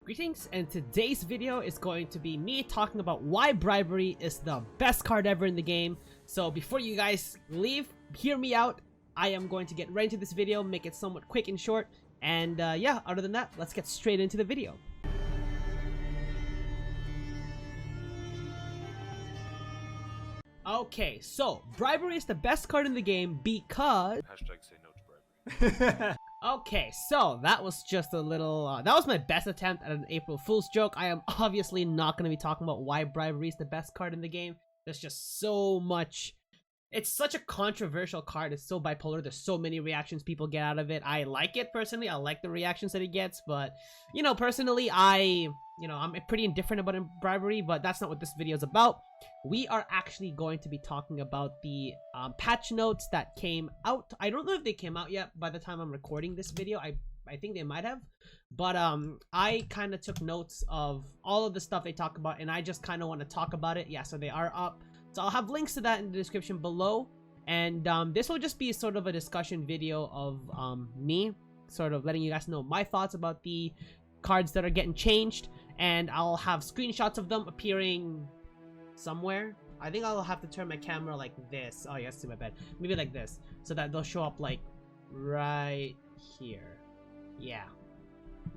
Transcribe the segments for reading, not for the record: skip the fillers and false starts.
Greetings, and today's video is going to be me talking about why Bribery is the best card ever in the game. So before you guys leave, hear me out. I am going to get right into this video, make it somewhat quick and short, and yeah, other than that, let's get straight into the video. Okay, so Bribery is the best card in the game because... Hashtag say no to bribery. Okay, so that was just a little, that was my best attempt at an April Fool's joke. I am obviously not going to be talking about why Bribery is the best card in the game. There's just so much, it's such a controversial card. It's so bipolar. There's so many reactions people get out of it. I like it personally. I like the reactions that it gets, but, you know, personally, I'm pretty indifferent about Bribery, but that's not what this video is about. We are actually going to be talking about the patch notes that came out. I don't know if they came out yet by the time I'm recording this video. I think they might have, but I kind of took notes of all of the stuff they talk about, and I just kind of want to talk about it. Yeah, so they are up, so I'll have links to that in the description below, and this will just be sort of a discussion video of me sort of letting you guys know my thoughts about the cards that are getting changed, and I'll have screenshots of them appearing somewhere. I think I'll have to turn my camera like this. Oh, yes, to my bed. Maybe like this, so that they'll show up like right here. Yeah,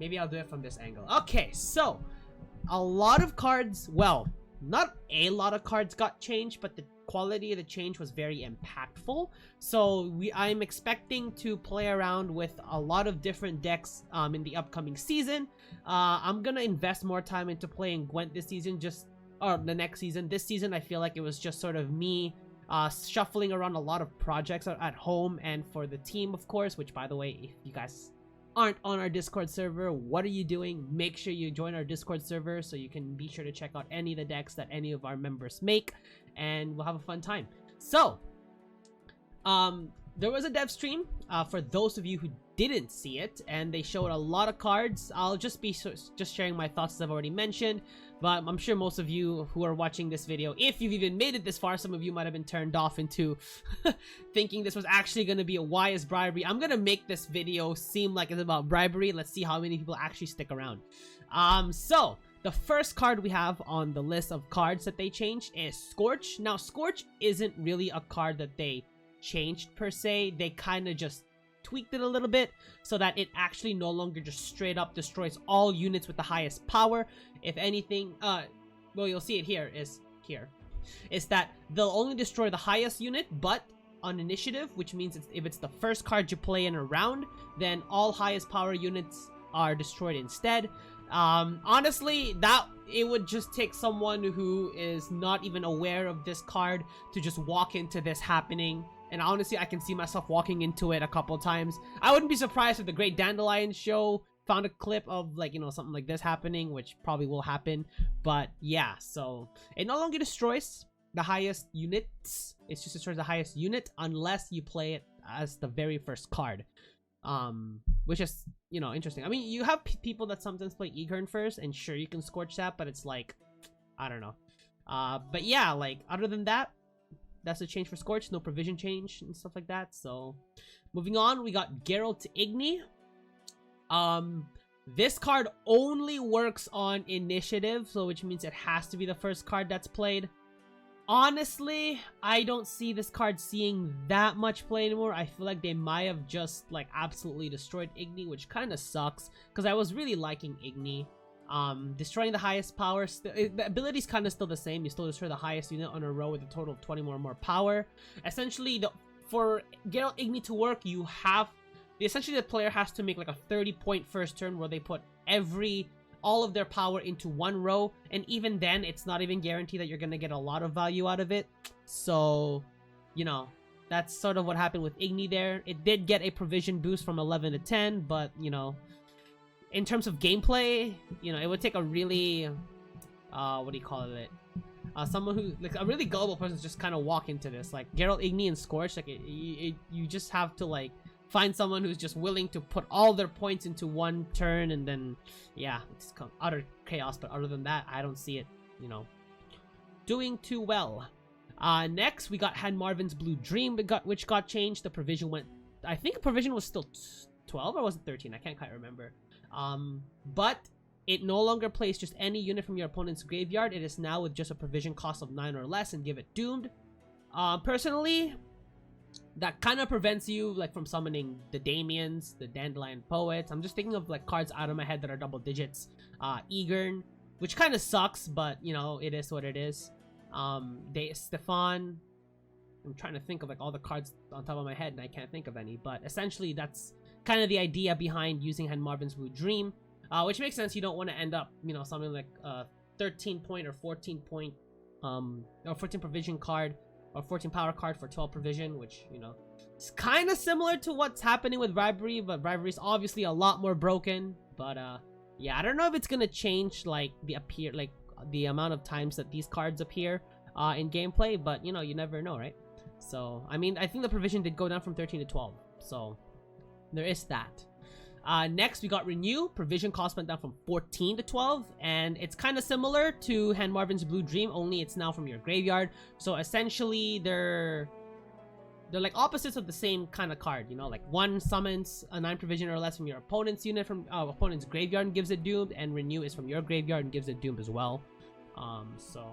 maybe I'll do it from this angle. Okay, so a lot of cards, well, not a lot of cards got changed, but the quality of the change was very impactful. So I'm expecting to play around with a lot of different decks in the upcoming season. I'm gonna invest more time into playing Gwent this season, or the next season. This season I feel like it was just sort of me shuffling around a lot of projects at home and for the team, of course, which, by the way, if you guys aren't on our Discord server, what are you doing? Make sure you join our Discord server so you can be sure to check out any of the decks that any of our members make, and we'll have a fun time. So there was a dev stream for those of you who didn't see it, and they showed a lot of cards. I'll just be just sharing my thoughts, as I've already mentioned, but I'm sure most of you who are watching this video, if you've even made it this far, some of you might have been turned off into thinking this was actually going to be a why is Bribery. I'm gonna make this video seem like it's about Bribery. Let's see how many people actually stick around. So the first card we have on the list of cards that they changed is Scorch. Now, Scorch isn't really a card that they changed per se. They kind of just tweaked it a little bit so that it actually no longer just straight up destroys all units with the highest power. If anything, well, you'll see it here, is that they'll only destroy the highest unit, but on initiative, which means if it's the first card you play in a round, then all highest power units are destroyed instead. Honestly, it would just take someone who is not even aware of this card to just walk into this happening. And honestly, I can see myself walking into it a couple times. I wouldn't be surprised if the Great Dandelion Show found a clip of, like, you know, something like this happening, which probably will happen. But yeah, so it no longer destroys the highest units. It just destroys the highest unit unless you play it as the very first card. Which is, you know, interesting. I mean, you have people that sometimes play Eagern first, and sure, you can Scorch that, but it's like, I don't know. But yeah, like, other than that, that's a change for Scorch. No provision change and stuff like that. So moving on, we got Geralt Igni. This card only works on initiative, so which means it has to be the first card that's played. Honestly, I don't see this card seeing that much play anymore. I feel like they might have just, like, absolutely destroyed Igni, which kind of sucks, because I was really liking Igni. Destroying the highest power, the ability's kind of still the same. You still destroy the highest unit on a row with a total of 20 more power. Essentially, for Geralt Igni to work, essentially the player has to make like a 30-point first turn where they put all of their power into one row, and even then, it's not even guaranteed that you're gonna get a lot of value out of it. So, you know, that's sort of what happened with Igni there. It did get a provision boost from 11 to 10, but, you know, in terms of gameplay, you know, it would take a really, what do you call it? Someone who, like, a really gullible person to just kind of walk into this. Like, Geralt Igni and Scorch, like, you just have to, like, find someone who's just willing to put all their points into one turn, and then, yeah, it's utter chaos. But other than that, I don't see it, you know, doing too well. Next, we got Marvins Blue Dream, which got changed. The provision went, I think provision was still 12, or was it 13? I can't quite remember. But It no longer plays just any unit from your opponent's graveyard. It is now with just a provision cost of 9 or less and give it doomed. Personally, that kind of prevents you like from summoning the Damiens, the Dandelion Poets. I'm just thinking of like cards out of my head that are double digits. Egern, which kind of sucks, but you know, it is what it is. Stefan. I'm trying to think of like all the cards on top of my head and I can't think of any, but essentially that's kind of the idea behind using Marvin's Blue Dream, which makes sense. You don't want to end up, you know, something like a 13 point or 14 point or 14 provision card or 14 power card for 12 provision, which, you know, it's kind of similar to what's happening with Bribery, but Bribery is obviously a lot more broken. But yeah, I don't know if it's gonna change like the amount of times that these cards appear in gameplay, but you know, you never know, right? So I mean, I think the provision did go down from 13 to 12, so there is that. Next we got Renew. Provision cost went down from 14 to 12, and it's kind of similar to Marvin's Blue Dream, only it's now from your graveyard. So essentially they're like opposites of the same kind of card, you know, like one summons a 9 provision or less from your opponent's unit from opponent's graveyard and gives it doomed, and Renew is from your graveyard and gives it doomed as well. So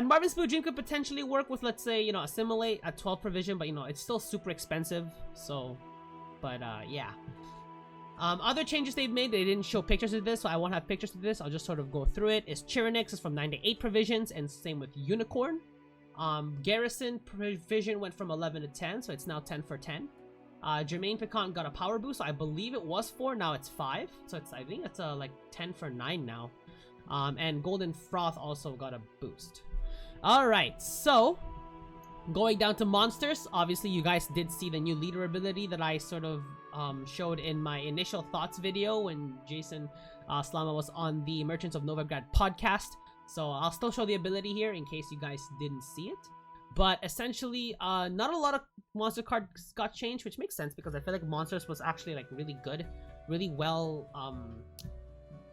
Marvin's Blue Dream could potentially work with, let's say, you know, Assimilate at 12 provision, but you know, it's still super expensive. So, but yeah. Other changes they've made, they didn't show pictures of this, so I won't have pictures of this. I'll just sort of go through it. Is Chironix is from 9 to 8 provisions, and same with Unicorn. Garrison provision went from 11 to 10, so it's now 10 for 10. Jermaine Picant got a power boost, so I believe it was 4, now it's 5. So it's, I think it's like 10 for 9 now. And Golden Froth also got a boost. Alright, so going down to monsters, obviously you guys did see the new leader ability that I sort of showed in my initial thoughts video when Jason Slama was on the Merchants of Novigrad podcast. So I'll still show the ability here in case you guys didn't see it. But essentially, not a lot of monster cards got changed, which makes sense because I feel like monsters was actually like really good, really well,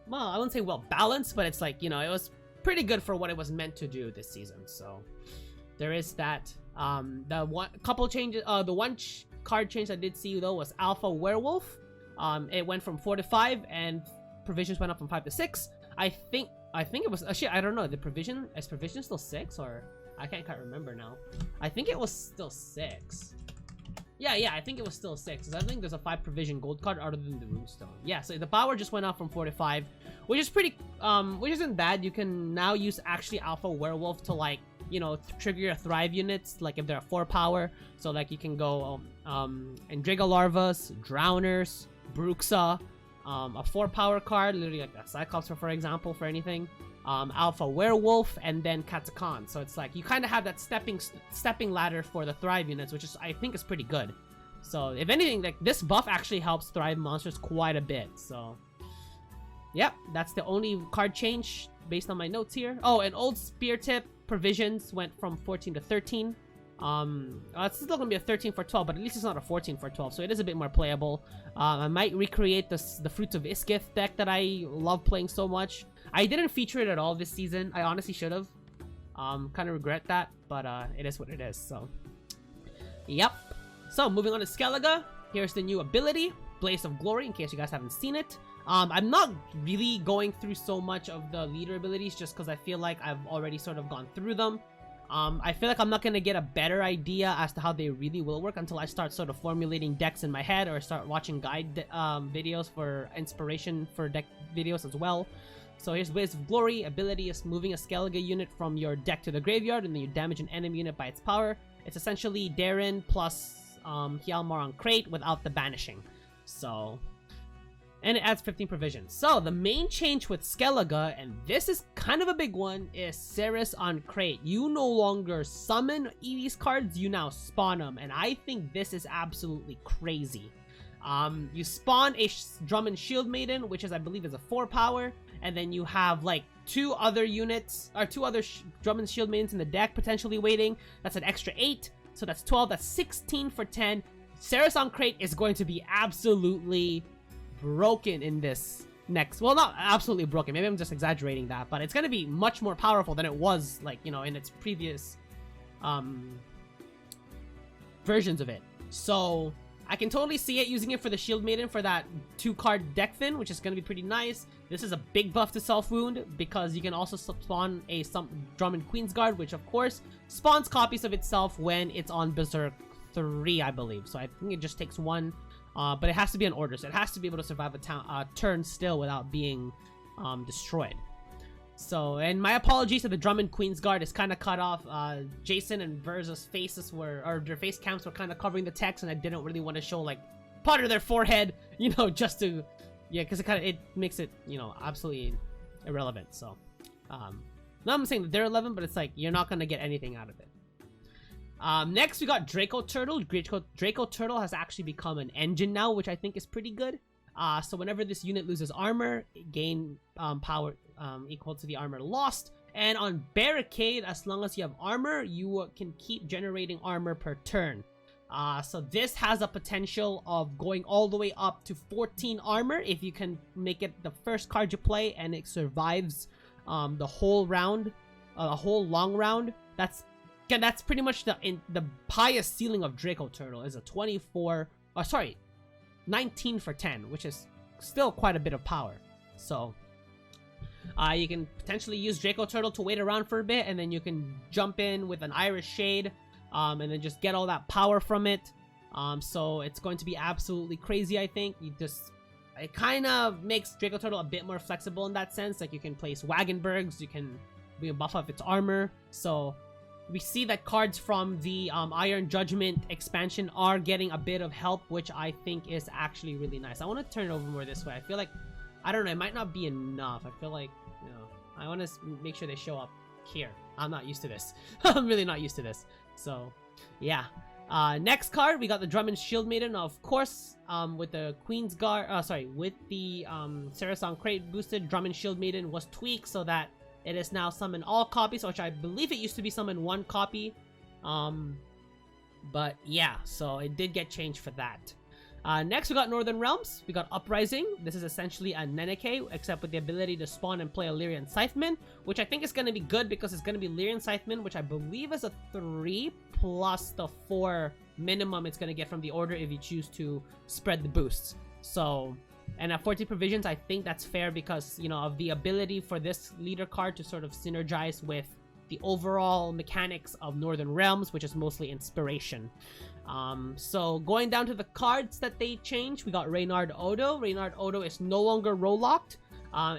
well, I wouldn't say well balanced, but it's like, you know, it was pretty good for what it was meant to do this season. So there is that. The one card change I did see though was Alpha Werewolf. It went from 4 to 5 and provisions went up from 5 to 6. I think it was shit, I don't know, is provision still 6, or I can't quite remember now. I think it was still 6. Yeah, I think it was still 6, because I think there's a 5 provision gold card other than the Runestone. Yeah, so the power just went up from 4 to 5, which is pretty, which isn't bad. You can now use actually Alpha Werewolf to, like, you know, trigger your Thrive units, like if they're 4 power. So, like, you can go, Endriga Larvas, Drowners, Bruxa, a 4 power card, literally like a Cyclops, for example, for anything. Alpha Werewolf, and then Katakan. So it's like you kind of have that stepping ladder for the Thrive units, which is, I think, is pretty good. So if anything, like this buff actually helps Thrive monsters quite a bit. So yep, that's the only card change based on my notes here. Oh, and Old Spear Tip provisions went from 14 to 13. It's still gonna be a 13 for 12, but at least it's not a 14 for 12, so it is a bit more playable. I might recreate the Fruits of Iskith deck that I love playing so much. I didn't feature it at all this season. I honestly should have. Kind of regret that, but it is what it is. So, yep. So moving on to Skellig. Here's the new ability, Blaze of Glory. In case you guys haven't seen it, I'm not really going through so much of the leader abilities just because I feel like I've already sort of gone through them. I feel like I'm not gonna get a better idea as to how they really will work until I start sort of formulating decks in my head or start watching guide videos for inspiration for deck videos as well. So here's Blaze of Glory. Ability is moving a Skellig unit from your deck to the graveyard, and then you damage an enemy unit by its power. It's essentially Darren plus Hjalmar on Crate without the banishing. So, and it adds 15 provisions. So the main change with Skellig, and this is kind of a big one, is Ceres on Crate. You no longer summon these cards, you now spawn them, and I think this is absolutely crazy. You spawn a Drummond Shield Maiden, which is, I believe, is a 4 power, and then you have like 2 other units, or 2 other Drummond Shield Maidens in the deck potentially waiting. That's an extra 8, so that's 12, that's 16 for 10. Ceres on Crate is going to be absolutely broken in this next, well, not absolutely broken, maybe I'm just exaggerating that, but it's going to be much more powerful than it was, like, you know, in its previous versions of it. So I can totally see it using it for the Shield Maiden for that 2-card deck fin, which is going to be pretty nice. This is a big buff to self-wound because you can also spawn a Drummond Queensguard, which of course spawns copies of itself when it's on Berserk 3, I believe. So I think it just takes 1, but it has to be an order, so it has to be able to survive a turn still without being destroyed. So, and my apologies to the Drummond Queensguard is kind of cut off. Jason and Verza's faces were, or their face cams were kind of covering the text, and I didn't really want to show like part of their forehead, you know, just to, yeah, because it makes it, you know, absolutely irrelevant. So, now I'm saying that they're 11, but it's like you're not gonna get anything out of it. Next we got Draco Turtle. Draco Turtle has actually become an engine now, which I think is pretty good. So whenever this unit loses armor, gain power equal to the armor lost. And on Barricade, as long as you have armor, you can keep generating armor per turn. So this has a potential of going all the way up to 14 armor if you can make it the first card you play and it survives the whole round, the whole long round. That's pretty much the highest ceiling of Draco Turtle is a 19 for 10, which is still quite a bit of power. So you can potentially use Draco Turtle to wait around for a bit, and then you can jump in with an Iris Shade, and then just get all that power from it. So it's going to be absolutely crazy, I think. It kind of makes Draco Turtle a bit more flexible in that sense. Like you can place Wagenbergs, you can buff up its armor. So we see that cards from the Iron Judgment expansion are getting a bit of help, which I think is actually really nice. I want to turn it over more this way. I feel like, I don't know, it might not be enough. I feel like, you know, I want to make sure they show up here. I'm not used to this. I'm really not used to this. So, yeah. Next card, we got the Drummond Shield Maiden, of course, with the with the Saracen Crate boosted. Drummond Shield Maiden was tweaked so that it is now summon all copies, which I believe it used to be summon 1 copy. But yeah, so it did get changed for that. Next, we got Northern Realms. We got Uprising. This is essentially a Neneke, except with the ability to spawn and play a Lyrian Scytheman, which I think is going to be good because it's going to be Lyrian Scytheman, which I believe is a 3 plus the 4 minimum it's going to get from the order if you choose to spread the boosts. So, and at 40 provisions, I think that's fair because, you know, of the ability for this leader card to sort of synergize with the overall mechanics of Northern Realms, which is mostly inspiration. So going down to the cards that they changed, we got Reynard Otto. Reynard Otto is no longer roll locked.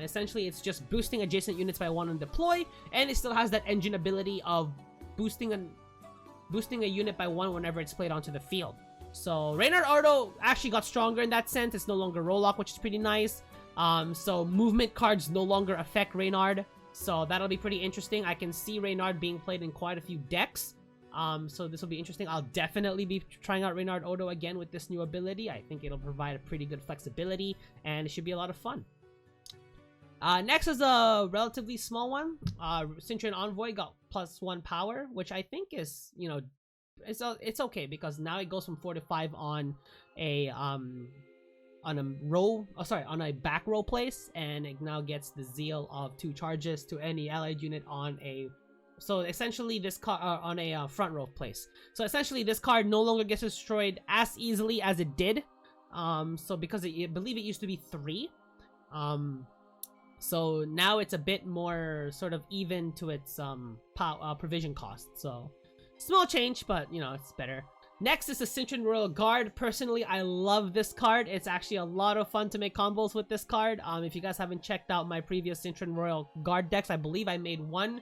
Essentially, it's just boosting adjacent units by 1 on deploy, and it still has that engine ability of boosting a unit by 1 whenever it's played onto the field. So Reynard Otto actually got stronger in that sense. It's no longer roll lock, which is pretty nice. So movement cards no longer affect Reynard. So that'll be pretty interesting. I can see Reynard being played in quite a few decks. So this will be interesting. I'll definitely be trying out Reynard Otto again with this new ability. I think it'll provide a pretty good flexibility, and it should be a lot of fun. Next is a relatively small one. Citroen Envoy got +1 power, which I think is, you know, it's okay because now it goes from 4 to 5 on a back row place, and it now gets the zeal of 2 charges to any allied unit on a, so essentially this card on a front row place. So essentially this card no longer gets destroyed as easily as it did. So because I believe it used to be 3. So now it's a bit more sort of even to its provision cost. So small change, but you know, it's better. Next is the Citroen Royal Guard. Personally, I love this card. It's actually a lot of fun to make combos with this card. If you guys haven't checked out my previous Citroen Royal Guard decks, I believe I made 1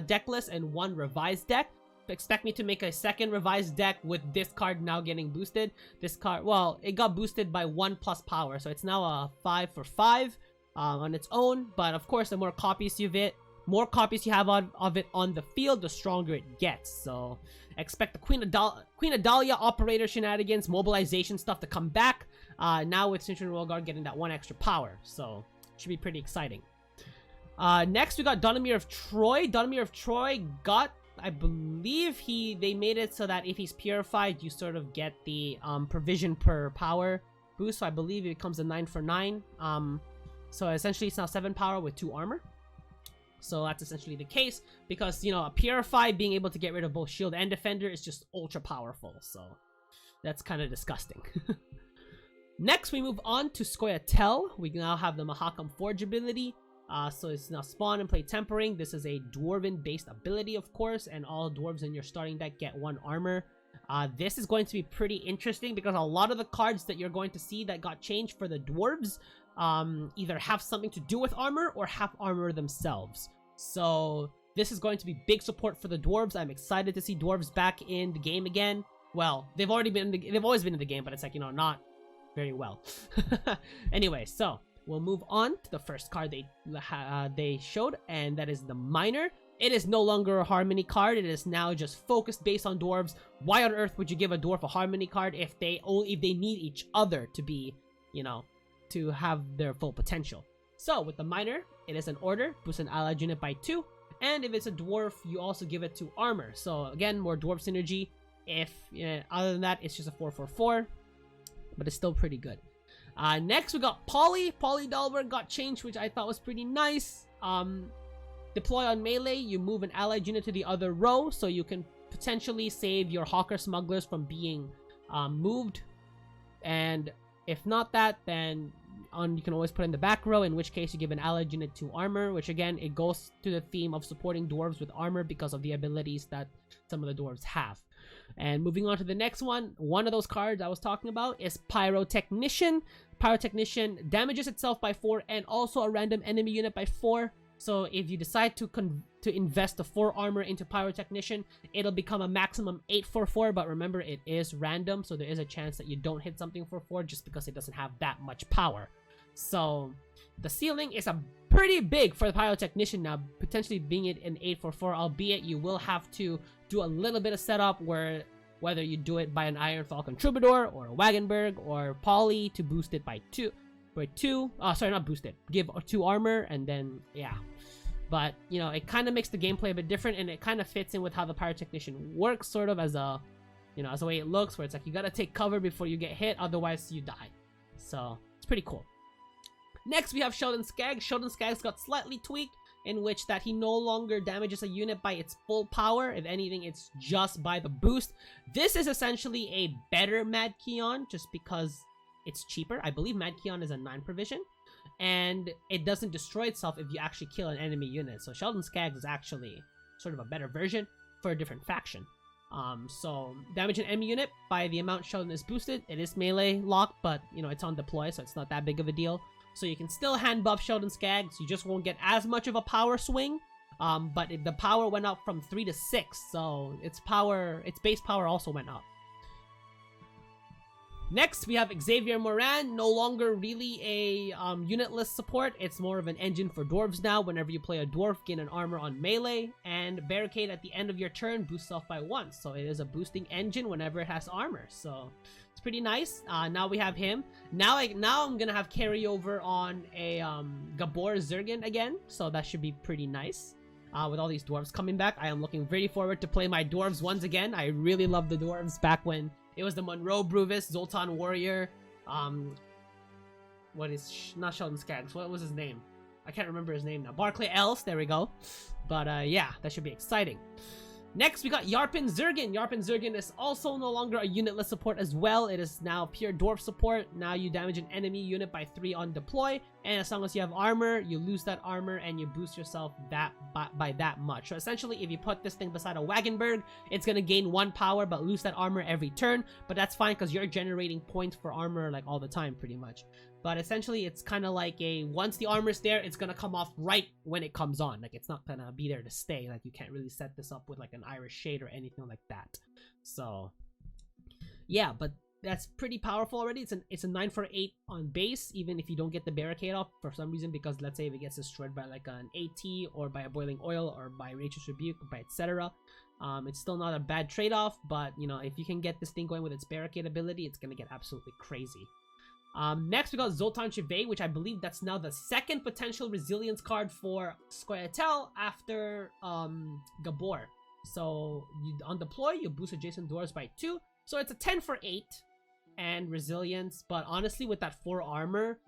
deck list and 1 revised deck. Expect me to make a second revised deck with this card now getting boosted. This card, well, it got boosted by 1+ power, so it's now a 5 for 5 on its own. But of course, the more copies you have of it on the field, the stronger it gets. So expect the Queen of Dahlia operator shenanigans, mobilization stuff to come back. Now with Citroen Royal Guard getting that 1 extra power, so it should be pretty exciting. Next we got Donimir of Troy. Donimir of Troy got, I believe they made it so that if he's purified, you sort of get the provision per power boost. So I believe it becomes a 9 for 9. So essentially it's now 7 power with 2 armor. So that's essentially the case because, you know, a Purify being able to get rid of both shield and defender is just ultra powerful. So That's kind of disgusting. Next, we move on to Scoia'tael. We now have the Mahakam Forge ability. So it's now spawn and play Tempering. This is a Dwarven-based ability, of course, and all dwarves in your starting deck get 1 armor. This is going to be pretty interesting because a lot of the cards that you're going to see that got changed for the dwarves either have something to do with armor or have armor themselves. So this is going to be big support for the dwarves. I'm excited to see dwarves back in the game again. Well, they've always been in the game, but it's like, you know, not very well. Anyway, so we'll move on to the first card they showed, and that is the Miner. It is no longer a Harmony card. It is now just focused based on dwarves. Why on earth would you give a dwarf a Harmony card if they need each other to be, you know, to have their full potential? So with the Miner, it is an order, boost an allied unit by 2, and if it's a dwarf, you also give it 2 armor. So again, more dwarf synergy. If other than that, it's just a 4/4/4, but it's still pretty good. Next we got Polly. Polly Dahlberg got changed, which I thought was pretty nice. Deploy on melee, you move an allied unit to the other row, so you can potentially save your Hawker Smugglers from being moved. And if not that, then you can always put in the back row, in which case you give an allied unit 2 armor, which again, it goes to the theme of supporting dwarves with armor because of the abilities that some of the dwarves have. And moving on to the next one of those cards I was talking about is Pyrotechnician. Pyrotechnician damages itself by 4 and also a random enemy unit by 4. So if you decide to invest the 4 armor into Pyrotechnician, it'll become a maximum 8/4/4, but remember, it is random, so there is a chance that you don't hit something for 4 just because it doesn't have that much power. So the ceiling is a pretty big for the Pyrotechnician now, potentially being it an 8/4/4, albeit you will have to do a little bit of setup whether you do it by an Iron Falcon Troubadour or a Wagenberg or Polly to boost it by 2. Sorry, not boost it. Give 2 armor, and then, yeah. But, you know, it kind of makes the gameplay a bit different, and it kind of fits in with how the Pyrotechnician works, sort of as a, you know, as the way it looks, where it's like you gotta take cover before you get hit, otherwise you die. So, it's pretty cool. Next, we have Sheldon Skaggs. Sheldon Skaggs got slightly tweaked, in which that he no longer damages a unit by its full power. If anything, it's just by the boost. This is essentially a better Mad Keon, just because it's cheaper. I believe Mad Keon is a 9 provision, and it doesn't destroy itself if you actually kill an enemy unit. So Sheldon Skaggs is actually sort of a better version for a different faction. So damage an enemy unit by the amount Sheldon is boosted. It is melee locked, but you know, it's on deploy, so it's not that big of a deal. So you can still hand buff Sheldon Skaggs. You just won't get as much of a power swing. But the power went up from 3 to 6, so its base power also went up. Next, we have Xavier Moran, no longer really a unitless support. It's more of an engine for dwarves now. Whenever you play a dwarf, gain an armor on melee, and barricade at the end of your turn, boost self by 1. So it is a boosting engine whenever it has armor. So it's pretty nice. Now we have him. Now I'm gonna have carryover on a Gabor Zergen again, so that should be pretty nice. With all these dwarves coming back, I am looking very forward to play my dwarves once again. I really love the dwarves back when it was the Monroe Bruvis, Zoltan Warrior, not Sheldon Skaggs, what was his name? I can't remember his name now. Barclay Ellis, there we go. But yeah, that should be exciting. Next, we got Yarpen Zergen. Yarpen Zergen is also no longer a unitless support as well. It is now pure dwarf support. Now you damage an enemy unit by 3 on deploy, and as long as you have armor, you lose that armor and you boost yourself by that much. So essentially, if you put this thing beside a Wagenberg, it's gonna gain 1 power but lose that armor every turn. But that's fine because you're generating points for armor like all the time, pretty much. But essentially, it's kind of like once the armor's there, it's gonna come off right when it comes on. Like, it's not gonna be there to stay. Like, you can't really set this up with like an Irish Shade or anything like that. So yeah, but that's pretty powerful already. It's a 9 for 8 on base, even if you don't get the barricade off for some reason, because let's say if it gets destroyed by like an AT or by a Boiling Oil or by Rachel's Rebuke or by etc. It's still not a bad trade-off, but you know, if you can get this thing going with its barricade ability, it's gonna get absolutely crazy. Next, we got Zoltan Chivay, which I believe that's now the 2nd potential resilience card for scoia'tael after Gabor. So on deploy, you boost adjacent dwarves by 2. So it's a 10 for 8 and resilience. But honestly, with that 4 armor,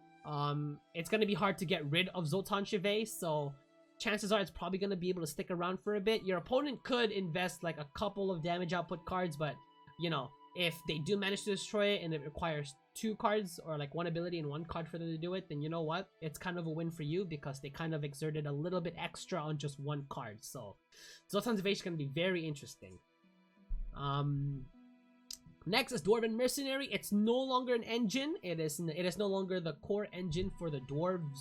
it's going to be hard to get rid of Zoltan Chivay. So chances are it's probably going to be able to stick around for a bit. Your opponent could invest like a couple of damage output cards, but you know, if they do manage to destroy it and it requires 2 cards or like 1 ability and 1 card for them to do it, then you know what? It's kind of a win for you because they kind of exerted a little bit extra on just 1 card. So Zotan's Evasion is going to be very interesting. Next is Dwarf Mercenary. It's no longer an engine. It is no longer the core engine for the dwarves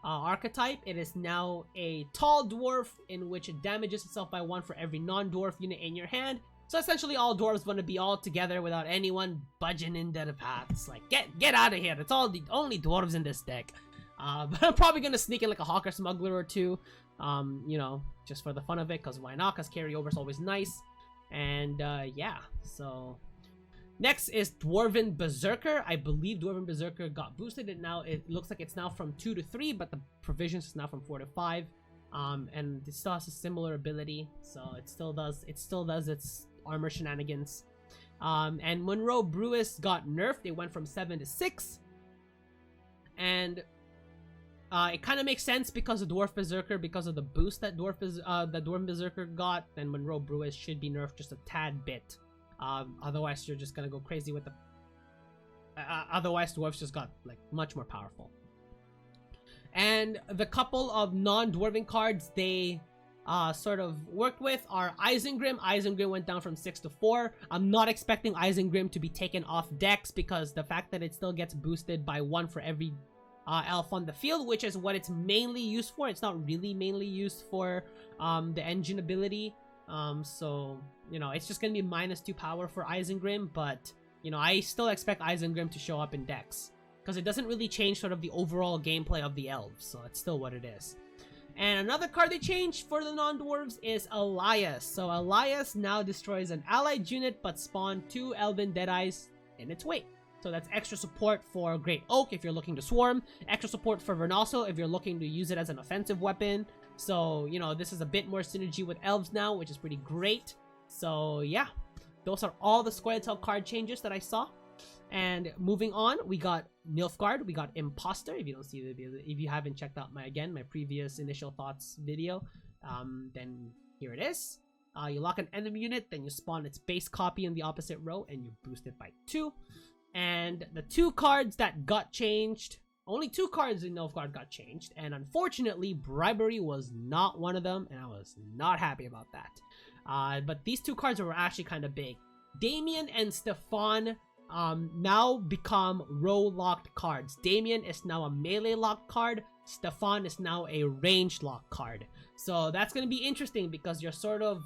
archetype. It is now a tall dwarf in which it damages itself by 1 for every non-dwarf unit in your hand. So essentially all dwarves want to be all together without anyone budging into the paths. Like, get out of here. It's all the only dwarves in this deck. But I'm probably going to sneak in like a Hawker Smuggler or 2. You know, just for the fun of it, because why not? Because carryover is always nice. And yeah, so... Next is Dwarven Berserker. I believe Dwarven Berserker got boosted, and now it looks like it's now from 2 to 3, but the provisions is now from 4 to 5. And it still has a similar ability, so it still does its armor shenanigans. And Monroe Brewis got nerfed. It went from 7 to 6. And it kind of makes sense because of Dwarf Berserker, because of the boost that Dwarven Berserker got. Then Monroe Brewis should be nerfed just a tad bit. Otherwise you're just gonna go crazy with the otherwise dwarves just got like much more powerful. And the couple of non-dwarven cards they sort of worked with are Isengrim. Isengrim went down from 6 to 4. I'm not expecting Isengrim to be taken off decks because the fact that it still gets boosted by 1 for every elf on the field, which is what it's mainly used for. It's not really mainly used for the engine ability. So, you know, it's just gonna be -2 power for Isengrim, but, you know, I still expect Isengrim to show up in decks, because it doesn't really change sort of the overall gameplay of the elves, so it's still what it is. And another card they changed for the non-dwarves is Elias. So Elias now destroys an allied unit, but spawn 2 Elven Deadeyes in its weight. So that's extra support for Great Oak if you're looking to swarm, extra support for Vernasso if you're looking to use it as an offensive weapon. So, you know, this is a bit more synergy with elves now, which is pretty great. So, yeah. Those are all the scoia'tael card changes that I saw. And moving on, we got Nilfgaard, we got Imposter. If you don't see the video, if you haven't checked out my previous initial thoughts video, then here it is. You lock an enemy unit, then you spawn its base copy in the opposite row, and you boost it by 2. And the 2 cards that got changed, only 2 cards in Nilfgaard got changed, and unfortunately, Bribery was not one of them, and I was not happy about that. But these 2 cards were actually kind of big. Damien and Stefan now become row-locked cards. Damien is now a melee-locked card. Stefan is now a range-locked card. So that's going to be interesting because you're sort of...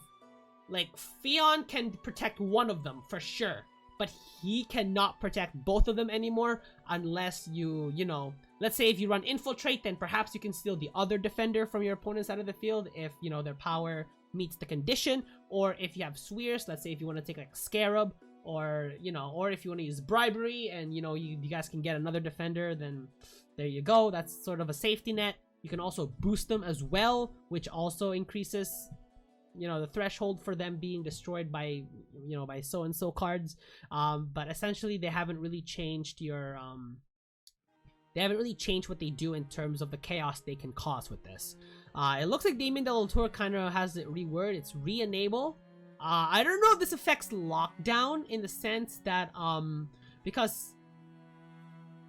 Like, Fionn can protect one of them, for sure. But he cannot protect both of them anymore unless you know, let's say if you run Infiltrate, then perhaps you can steal the other defender from your opponent's side of the field if, you know, their power meets the condition. Or if you have Swears, let's say if you want to take like Scarab, or, you know, or if you want to use Bribery and, you know, you guys can get another defender, then there you go. That's sort of a safety net. You can also boost them as well, which also increases, you know, the threshold for them being destroyed by, you know, by so-and-so cards. But essentially they haven't really changed your, they haven't really changed what they do in terms of the chaos they can cause with this. It looks like Damien Stefan kind of has it reworded. It's re-enable. I don't know if this affects lockdown in the sense that, because,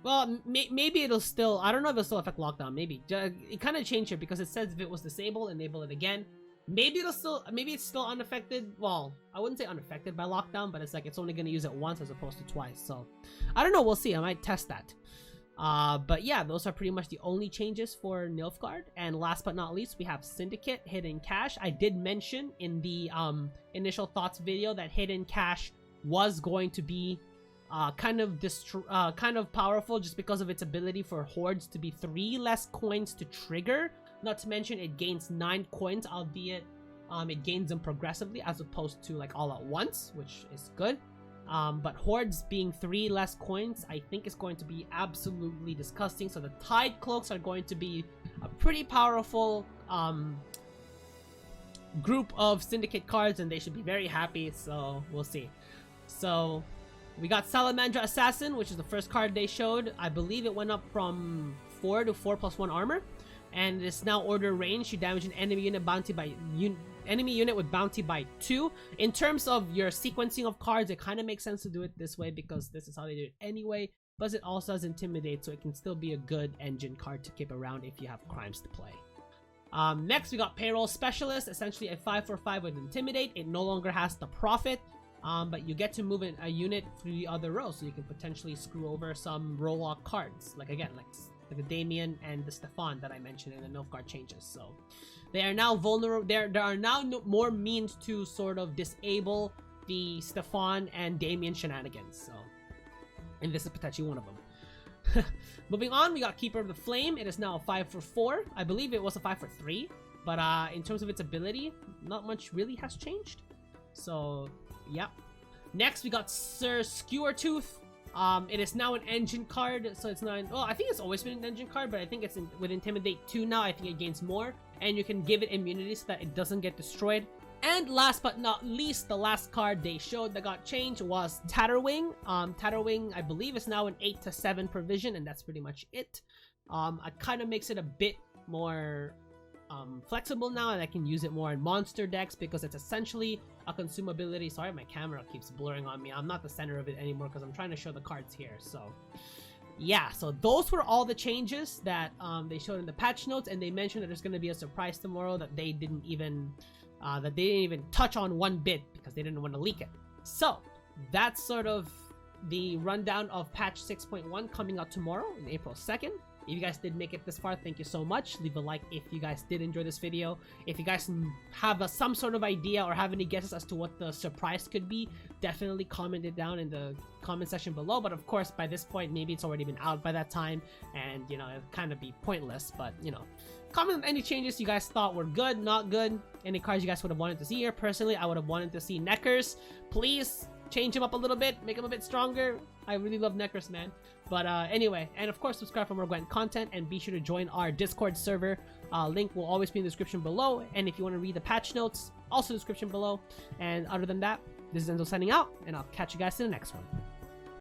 well, maybe it'll still, I don't know if it'll still affect lockdown, maybe. It kind of changed it because it says if it was disabled, enable it again. Maybe it's still unaffected. Well, I wouldn't say unaffected by lockdown, but it's like it's only going to use it once as opposed to twice. So, I don't know. We'll see. I might test that. But yeah, those are pretty much the only changes for Nilfgaard. And last but not least, we have Syndicate, Hidden Cash. I did mention in the initial thoughts video that Hidden Cash was going to be kind of powerful just because of its ability for hordes to be 3 less coins to trigger. Not to mention it gains 9 coins, albeit it gains them progressively as opposed to like all at once, which is good. But hordes being 3 less coins, I think is going to be absolutely disgusting. So the Tide Cloaks are going to be a pretty powerful group of Syndicate cards, and they should be very happy. So we'll see. So we got Salamander Assassin, which is the first card they showed. I believe it went up from 4 to 4+1 armor. And it's now order range. You damage an enemy unit bounty by enemy unit with bounty by 2. In terms of your sequencing of cards, it kind of makes sense to do it this way because this is how they do it anyway. But it also has Intimidate, so it can still be a good engine card to keep around if you have crimes to play. Next, we got Payroll Specialist, essentially a 5/5 with Intimidate. It no longer has the Profit, but you get to move a unit through the other row, so you can potentially screw over some roll lock cards. Like again, like the Damien and the Stefan that I mentioned in the Nilfgaard changes. So they are now vulnerable. There are now more means to sort of disable the Stefan and Damien shenanigans. So, and this is potentially one of them. Moving on, we got Keeper of the Flame. It is now a 5/4. I believe it was a 5/3, but in terms of its ability, not much really has changed. So, yep. Next, we got Sir Skeet Tooth. It is now an engine card, so it's not. Well, I think it's always been an engine card, but I think it's with Intimidate 2 now. I think it gains more, and you can give it immunity so that it doesn't get destroyed. And last but not least, the last card they showed that got changed was Tatterwing. Tatterwing, I believe, is now an 8/7 provision, and that's pretty much it. It kind of makes it a bit more flexible now, and I can use it more in monster decks because it's essentially a consumability. Sorry, my camera keeps blurring on me. I'm not the center of it anymore because I'm trying to show the cards here. So yeah, so those were all the changes that they showed in the patch notes, and they mentioned that there's going to be a surprise tomorrow that they didn't even touch on one bit because they didn't want to leak it. So that's sort of the rundown of patch 6.1 coming out tomorrow on April 2nd. If you guys did make it this far, thank you so much. Leave a like if you guys did enjoy this video. If you guys have some sort of idea or have any guesses as to what the surprise could be, definitely comment it down in the comment section below. But of course, by this point, maybe it's already been out by that time, and you know, it'd kind of be pointless. But you know, comment any changes you guys thought were good, not good, any cards you guys would have wanted to see here. Personally, I would have wanted to see Neckers. Please change him up a little bit, make him a bit stronger. I really love Neckers, man. But anyway, and of course, subscribe for more Gwent content, and be sure to join our Discord server. Link will always be in the description below, and if you want to read the patch notes, also description below. And other than that, this is Enzo signing out, and I'll catch you guys in the next one.